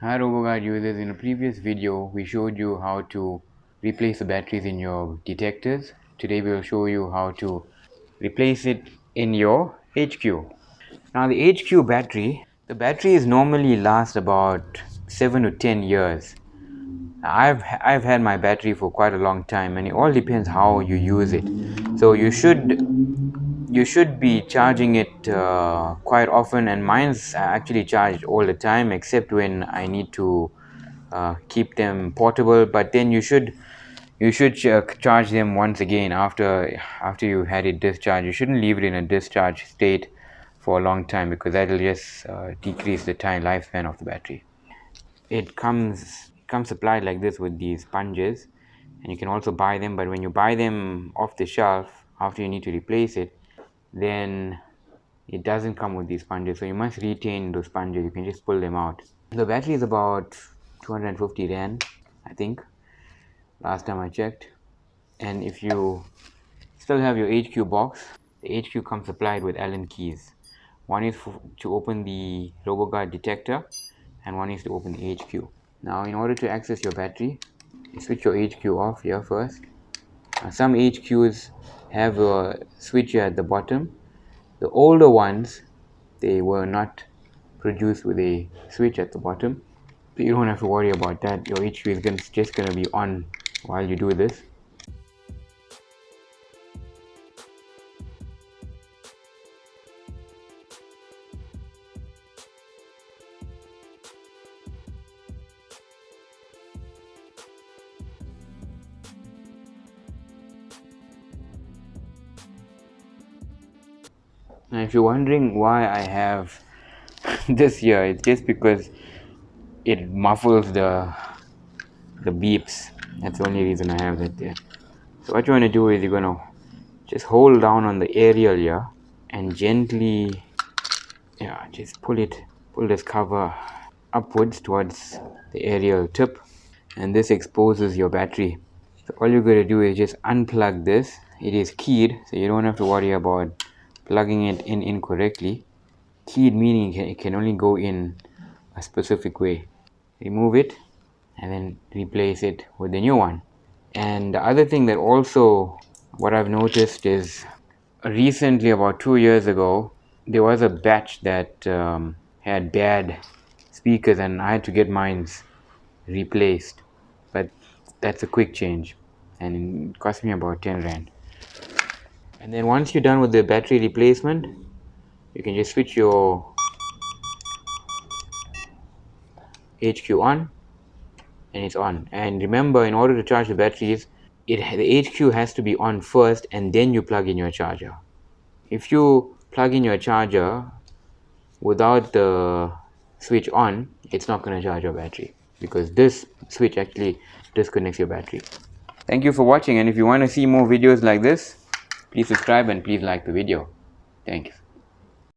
Hi RoboGuard users, in a previous video we showed you how to replace the batteries in your detectors. Today we will show you how to replace it in your HQ. Now the HQ battery, the batteries normally last about 7 to 10 years. I've had my battery for quite a long time, and it all depends how you use it. So you should be charging it quite often, and mine's actually charged all the time except when I need to keep them portable. But then you should charge them once again after you had it discharged. You shouldn't leave it in a discharge state for a long time, because that will just decrease the time lifespan of the battery. It comes supplied like this with these sponges, and you can also buy them, but when you buy them off the shelf after you need to replace it, then it doesn't come with these sponges, so you must retain those sponges. You can just pull them out. The battery is about 250 rand, I think, last time I checked. And if you still have your HQ box, the HQ comes supplied with Allen keys. One is to open the RoboGuard detector, and one is to open the HQ. Now in order to access your battery, you switch your HQ off here first. Some HQs have a switch here at the bottom. The older ones, they were not produced with a switch at the bottom, so you don't have to worry about that. Your HQ is just going to be on while you do this. Now if you're wondering why I have this here, it's just because it muffles the beeps. That's the only reason I have that there. So what you want to do is you're going to just hold down on the aerial here and gently, just pull this cover upwards towards the aerial tip, and this exposes your battery. So all you're going to do is just unplug this. It is keyed, so you don't have to worry about plugging it in incorrectly. Keyed meaning it can only go in a specific way. Remove it and then replace it with the new one. And the other thing that also what I've noticed is recently, about 2 years ago, there was a batch that had bad speakers, and I had to get mine replaced. But that's a quick change, and it cost me about 10 rand. And then once you're done with the battery replacement, you can just switch your HQ on, and it's on. And remember, in order to charge the batteries, the HQ has to be on first, and then you plug in your charger. If you plug in your charger without the switch on, it's not going to charge your battery, because this switch actually disconnects your battery. Thank you for watching, and if you want to see more videos like this, please subscribe and please like the video. Thank you.